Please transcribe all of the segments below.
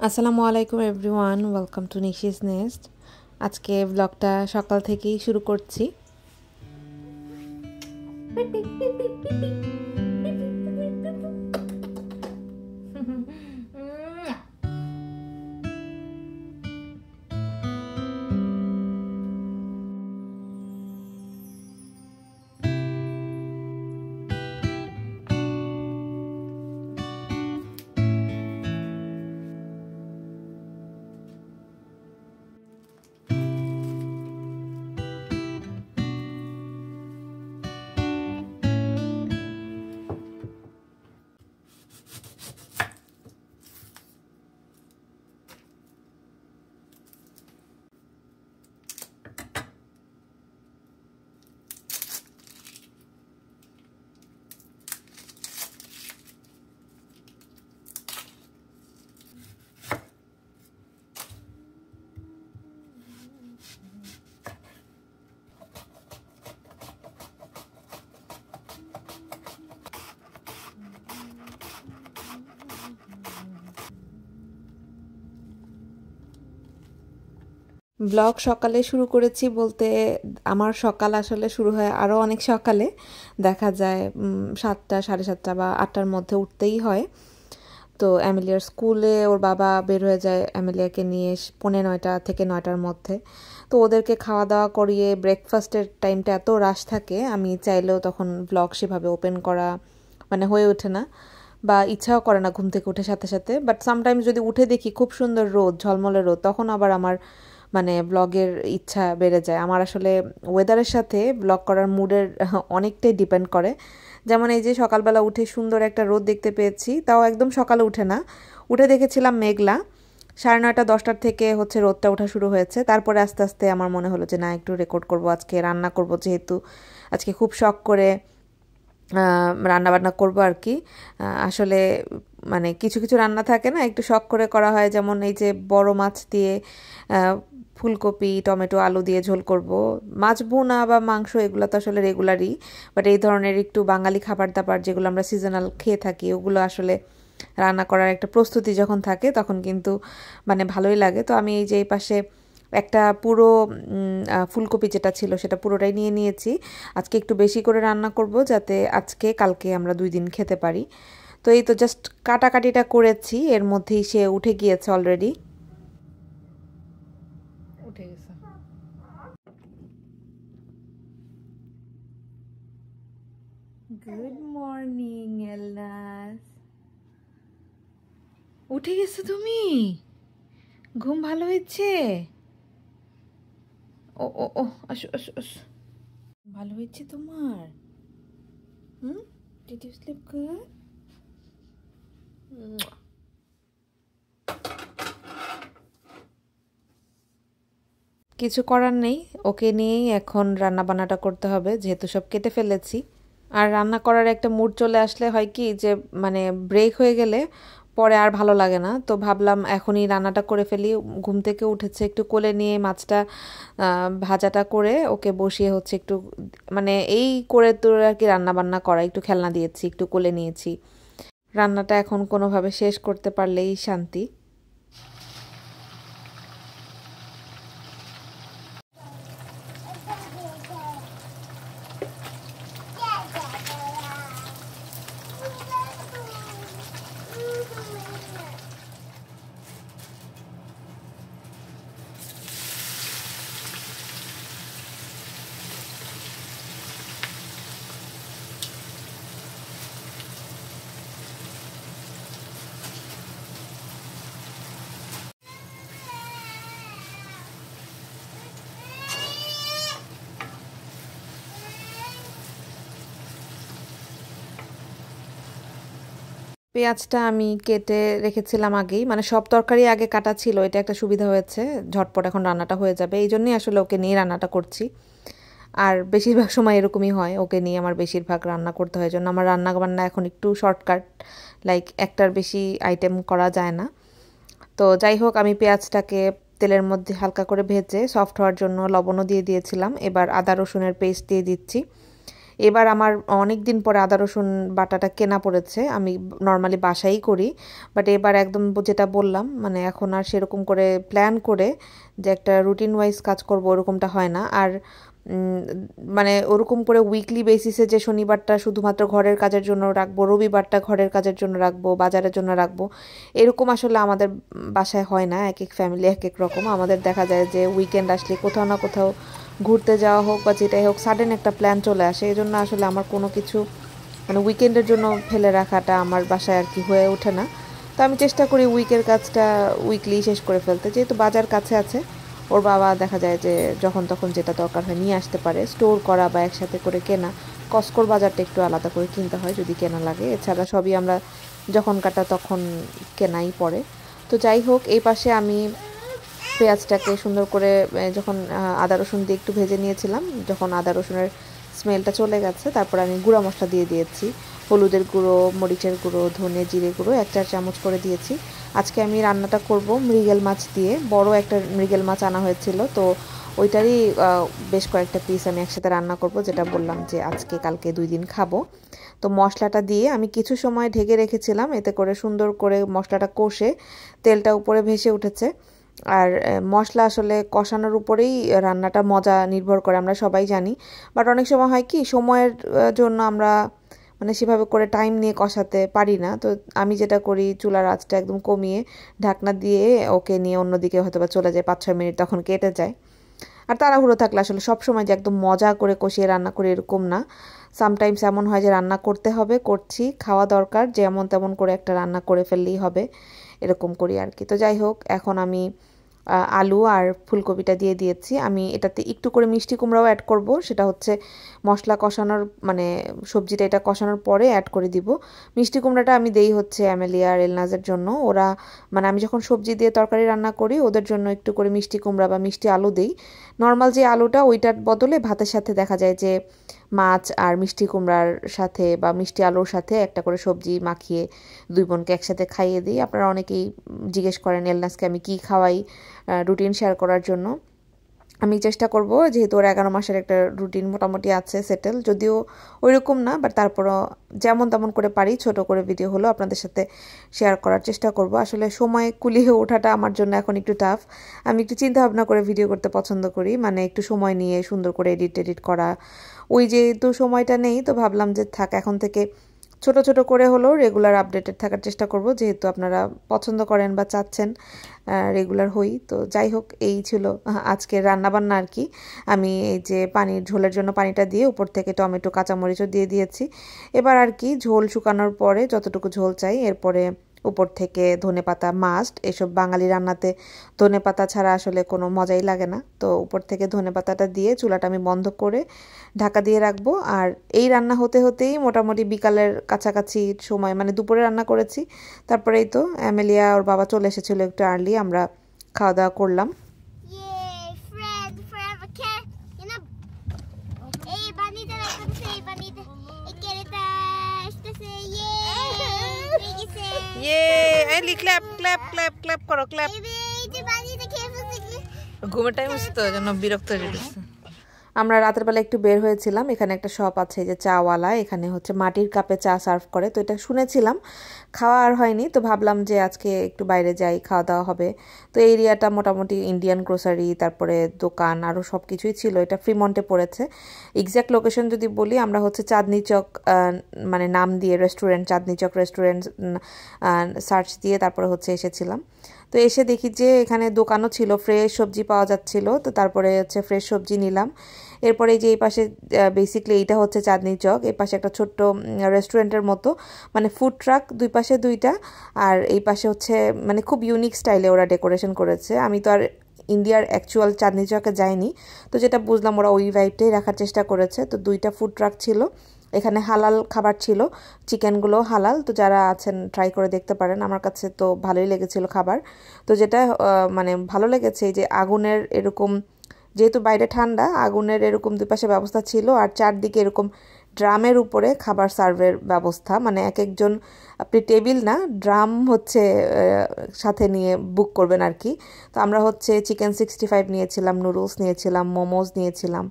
আসসালামু আলাইকুম everyone, welcome to Nishi's nest. আজকে ব্লগটা সকাল থেকেই শুরু করছি। ব্লগ সকালে শুরু করেছি বলতে আমার সকাল আসলে শুরু হয় আরও অনেক সকালে, দেখা যায় 7টা, 7:30 বা 8টার মধ্যে উঠতেই হয়। তো অ্যামেলিয়ার স্কুলে ওর বাবা বের হয়ে যায় অ্যামেলিয়াকে নিয়ে 9:45 থেকে 9টার মধ্যে। তো ওদেরকে খাওয়া দাওয়া করিয়ে ব্রেকফাস্টের টাইমটা এত রাশ থাকে, আমি চাইলেও তখন ব্লগ সেভাবে ওপেন করা মানে হয়ে ওঠে না, বা ইচ্ছাও করে না ঘুম থেকে উঠে সাথে সাথে। বাট সামটাইমস যদি উঠে দেখি খুব সুন্দর রোদ, ঝলমলে রোদ, তখন আবার আমার মানে ব্লগের ইচ্ছা বেড়ে যায়। আমার আসলে ওয়েদারের সাথে ব্লগ করার মুডের অনেকটাই ডিপেন্ড করে। যেমন এই যে সকালবেলা উঠে সুন্দর একটা রোদ দেখতে পেয়েছি, তাও একদম সকালে উঠে না, উঠে দেখেছিলাম মেঘলা। 9:30, 10টার থেকে রোদটা ওঠা শুরু হয়েছে। তারপরে আস্তে আস্তে আমার মনে হলো যে না, একটু রেকর্ড করব, আজকে রান্না করব, যেহেতু আজকে খুব শখ করে রান্নাবান্না করবো আর কি। আসলে মানে কিছু কিছু রান্না থাকে না, একটু শখ করে করা হয়। যেমন এই যে বড় মাছ দিয়ে ফুলকপি, টমেটো, আলু দিয়ে ঝোল করব। মাছ ভুনা বা মাংস এগুলো তো আসলে রেগুলারই, বাট এই ধরনের একটু বাঙালি খাবার দাবার যেগুলো আমরা সিজনাল খেয়ে থাকি, ওগুলো আসলে রান্না করার একটা প্রস্তুতি যখন থাকে তখন কিন্তু মানে ভালোই লাগে। তো আমি এই যে এই পাশে একটা পুরো ফুলকপি যেটা ছিল সেটা পুরোটাই নিয়ে নিয়েছি। আজকে একটু বেশি করে রান্না করব, যাতে আজকে কালকে আমরা 2 দিন খেতে পারি। তো এই তো জাস্ট কাটাকাটিটা করেছি, এর মধ্যেই সে উঠে গিয়েছে অলরেডি। উঠে গেছে। গুড মর্নিং এলনাস, উঠে গেছো তুমি? ঘুম ভালো হয়েছে? ও ও ও, আসো আসো আসো। ভালো হয়েছে তোমার? Did you sleep good? কিছু করার নেই, ওকে নিয়েই এখন রান্না বান্নাটা করতে হবে, যেহেতু সব কেটে ফেলেছি। আর রান্না করার একটা মুড চলে আসলে হয় কি যে মানে ব্রেক হয়ে গেলে পরে আর ভালো লাগে না। তো ভাবলাম এখনই রান্নাটা করে ফেলি। ঘুম থেকে উঠেছে, একটু কোলে নিয়ে মাছটা ভাজাটা করে ওকে বসিয়ে একটু মানে এই করে তোর আর কি রান্না বান্না করা, একটু খেলনা দিয়েছি, একটু কোলে নিয়েছি। রান্নাটা এখন কোনোভাবে শেষ করতে পারলেই শান্তি। পেঁয়াজটা আমি কেটে রেখেছিলাম আগেই, মানে সব তরকারি আগে কাটা ছিল, এটা একটা সুবিধা হয়েছে, ঝটপট এখন রান্নাটা হয়ে যাবে, এই জন্যই আসলে ওকে নিয়ে রান্নাটা করছি। আর বেশিরভাগ সময় এরকমই হয়, ওকে নিয়ে আমার বেশিরভাগ রান্না করতে হয়, জন্য আমার রান্না বান্না এখন একটু শর্টকাট, লাইক একটার বেশি আইটেম করা যায় না। তো যাই হোক, আমি পেঁয়াজটাকে তেলের মধ্যে হালকা করে ভেজে সফট হওয়ার জন্য লবণও দিয়ে দিয়েছিলাম। এবার আদা রসুনের পেস্ট দিয়ে দিচ্ছি। এবার আমার অনেক দিন পরে আদা রসুন বাটাটা কেনা পড়েছে, আমি নর্মালি বাসাই করি, বাট এবার একদম যেটা বললাম, মানে এখন আর সেরকম করে প্ল্যান করে যে একটা রুটিন ওয়াইজ কাজ করব ওরকমটা হয় না। আর মানে ওরকম করে উইকলি বেসিসে যে শনিবারটা শুধুমাত্র ঘরের কাজের জন্য রাখবো, রবিবারটা ঘরের কাজের জন্য রাখবো, বাজারের জন্য রাখবো, এরকম আসলে আমাদের বাসায় হয় না। এক এক ফ্যামিলি এক এক রকম। আমাদের দেখা যায় যে উইকেন্ড আসলে কোথাও না কোথাও ঘুরতে যাওয়া হোক বা যেটাই হোক, সাডেন একটা প্ল্যান চলে আসে, এই জন্য আসলে আমার কোনো কিছু মানে উইকেন্ডের জন্য ফেলে রাখাটা আমার বাসায় আর কি হয়ে ওঠে না। তো আমি চেষ্টা করি উইকের কাজটা উইকলি শেষ করে ফেলতে, যেহেতু বাজার কাছে আছে। ওর বাবা দেখা যায় যে যখন তখন যেটা দরকার হয় নিয়ে আসতে পারে, স্টোর করা বা একসাথে করে কেনা। কস্কোর বাজারটা একটু আলাদা করে কিনতে হয় যদি কেনা লাগে, এছাড়া সবই আমরা যখন কাটা তখন কেনাই পড়ে। তো যাই হোক, এই পাশে আমি পেঁয়াজটাকে সুন্দর করে যখন আদা রসুন দিয়ে একটু ভেজে নিয়েছিলাম, যখন আদা রসুনের স্মেলটা চলে গেছে, তারপর আমি গুঁড়া মশলা দিয়ে দিয়েছি। হলুদের গুঁড়ো, মরিচের গুঁড়ো, ধনে জিরে গুঁড়ো 1 চামচ করে দিয়েছি। আজকে আমি রান্নাটা করব মৃগেল মাছ দিয়ে, বড় একটা মৃগেল মাছ আনা হয়েছিল, তো ওইটারই বেশ কয়েকটা পিস আমি একসাথে রান্না করব, যেটা বললাম যে আজকে কালকে 2 দিন খাবো। তো মশলাটা দিয়ে আমি কিছু সময় ঢেকে রেখেছিলাম, এতে করে সুন্দর করে মশলাটা কষে তেলটা উপরে ভেসে উঠেছে। আর মশলা আসলে কষানোর উপরেই রান্নাটা মজা নির্ভর করে, আমরা সবাই জানি। বাট অনেক সময় হয় কি, সময়ের জন্য আমরা মানে সেভাবে করে টাইম নিয়ে কষাতে পারি না। তো আমি যেটা করি, চুলার আঁচটা একদম কমিয়ে ঢাকনা দিয়ে ওকে নিয়ে অন্যদিকে হয়তো বা চলে যায়, 5-6 মিনিট তখন কেটে যায়। আর তাড়াহুড়ো থাকলে আসলে সবসময় যে একদম মজা করে কষিয়ে রান্না করি এরকম না। সামটাইমস এমন হয় যে রান্না করতে হবে, করছি, খাওয়া দরকার, যেমন তেমন করে একটা রান্না করে ফেললেই হবে, এরকম করি আর কি। তো যাই হোক, এখন আমি আলু আর ফুলকপিটা দিয়ে দিয়েছি। আমি এটাতে একটু করে মিষ্টি কুমড়াও অ্যাড করব, সেটা হচ্ছে মশলা কষানোর মানে সবজিটা এটা কষানোর পরে অ্যাড করে দিব। মিষ্টি কুমড়াটা আমি দেই হচ্ছে অ্যামেলিয়া আর এলনাজের জন্য, ওরা মানে আমি যখন সবজি দিয়ে তরকারি রান্না করি ওদের জন্য একটু করে মিষ্টি কুমড়া বা মিষ্টি আলু দেই। নর্মাল যে আলুটা ওইটার বদলে ভাতের সাথে দেখা যায় যে মাছ আর মিষ্টি কুমড়ার সাথে বা মিষ্টি আলুর সাথে একটা করে সবজি মাখিয়ে 2 বোনকে একসাথে খাইয়ে দিই। আপনারা অনেকেই জিজ্ঞেস করেন এলনাসকে আমি কি খাওয়াই, রুটিন শেয়ার করার জন্য। আমি চেষ্টা করব, যেহেতু ওর 11 মাসের একটা রুটিন মোটামুটি আছে সেটেল, যদিও ওইরকম না, বাট তারপরও যেমন তেমন করে পারি ছোট করে ভিডিও হলো আপনাদের সাথে শেয়ার করার চেষ্টা করব। আসলে সময় কুলিয়ে ওঠাটা আমার জন্য এখন একটু টাফ। আমি একটু চিন্তা ভাবনা করে ভিডিও করতে পছন্দ করি, মানে একটু সময় নিয়ে সুন্দর করে এডিট করা। ওই যেহেতু সময়টা নেই, তো ভাবলাম যে থাক, এখন থেকে ছোট ছোট করে হলেও রেগুলার আপডেটেড থাকার চেষ্টা করব, যেহেতু আপনারা পছন্দ করেন বা চাচ্ছেন রেগুলার হই। তো যাই হোক, এই ছিল আজকের রান্নাবান্না আর কি। আমি এই যে পানির ঝোলের জন্য পানিটা দিয়ে উপর থেকে টমেটো কাঁচামরিচও দিয়ে দিয়েছি। এবার আর কি ঝোল শুকানোর পরে যতটুকু ঝোল চাই, এরপরে উপর থেকে ধনেপাতা মাস্ট, এসব বাঙালি রান্নাতে ধনেপাতা ছাড়া আসলে কোনো মজাই লাগে না। তো উপর থেকে ধনেপাতাটা দিয়ে চুলাটা আমি বন্ধ করে ঢাকা দিয়ে রাখবো। আর এই রান্না হতে হতেই মোটামুটি বিকালের কাছাকাছি সময়, মানে দুপুরে রান্না করেছি, তারপরে এই তো অ্যামেলিয়া ওর বাবা চলে এসেছিলো একটু আর্লি, আমরা খাওয়া দাওয়া করলাম। ঘুমের টাইম হচ্ছে তো, জন্য বিরক্ত হয়ে গেছে। আমরা রাতের বেলা একটু বের হয়েছিলাম, এখানে একটা শপ আছে যে চাওয়ালা, এখানে হচ্ছে মাটির কাপে চা সার্ভ করে, তো এটা শুনেছিলাম, খাওয়া আর হয়নি, তো ভাবলাম যে আজকে একটু বাইরে যাই, খাওয়া দাওয়া হবে। তো এই এরিয়াটা মোটামুটি ইন্ডিয়ান গ্রোসারি, তারপরে দোকান আরও সব কিছুই ছিল। এটা ফ্রিমন্টে পড়েছে। এক্স্যাক্ট লোকেশন যদি বলি, আমরা হচ্ছে চাঁদনি চক মানে নাম দিয়ে restaurant, Chandni Chowk restaurant search দিয়ে তারপরে হচ্ছে এসেছিলাম। তো এসে দেখি যে এখানে দোকানও ছিল, ফ্রেশ সবজি পাওয়া যাচ্ছিল, তো তারপরে হচ্ছে ফ্রেশ সবজি নিলাম। এরপরে যে এই পাশে বেসিক্যালি এইটা হচ্ছে চাঁদনি চক, এই পাশে একটা ছোট্ট রেস্টুরেন্টের মতো, মানে ফুড ট্রাক দুই পাশে দুইটা, আর এই পাশে হচ্ছে মানে খুব ইউনিক স্টাইলে ওরা ডেকোরেশন করেছে। আমি তো আর ইন্ডিয়ার অ্যাকচুয়াল চাঁদনি চকে যাইনি, তো যেটা বুঝলাম ওরা ওই ভাইবটাই রাখার চেষ্টা করেছে। তো 2টা ফুড ট্রাক ছিল, এখানে হালাল খাবার ছিল, চিকেনগুলো হালাল, তো যারা আছেন ট্রাই করে দেখতে পারেন। আমার কাছে তো ভালোই লেগেছিল খাবার। তো যেটা মানে ভালো লেগেছে যে আগুনের এরকম, যেহেতু বাইরে ঠান্ডা, আগুনের এরকম দুপাশে ব্যবস্থা ছিল আর চারদিকে এরকম ড্রামের উপরে খাবার সার্ভের ব্যবস্থা, মানে এক একজন আপনি টেবিল না ড্রাম হচ্ছে সাথে নিয়ে বুক করবেন আর কি। তো আমরা হচ্ছে চিকেন 65 নিয়েছিলাম, নুডলস নিয়েছিলাম, মোমোজ নিয়েছিলাম।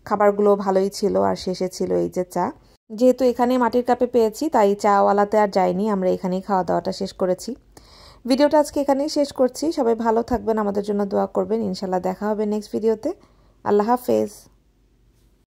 খাবারগুলো ভালোই ছিল। আর শেষে ছিল এই যে চা। যেহেতু এখানে মাটির কাপে পেয়েছি তাই চাওয়ালাতে আর যাইনি, আমরা এখানেই খাওয়া দাওয়াটা শেষ করেছি। ভিডিওটা আজকে এখানেই শেষ করছি। সবাই ভালো থাকবেন, আমাদের জন্য দোয়া করবেন। ইনশাল্লাহ দেখা হবে নেক্সট ভিডিওতে। আল্লাহ হাফেজ।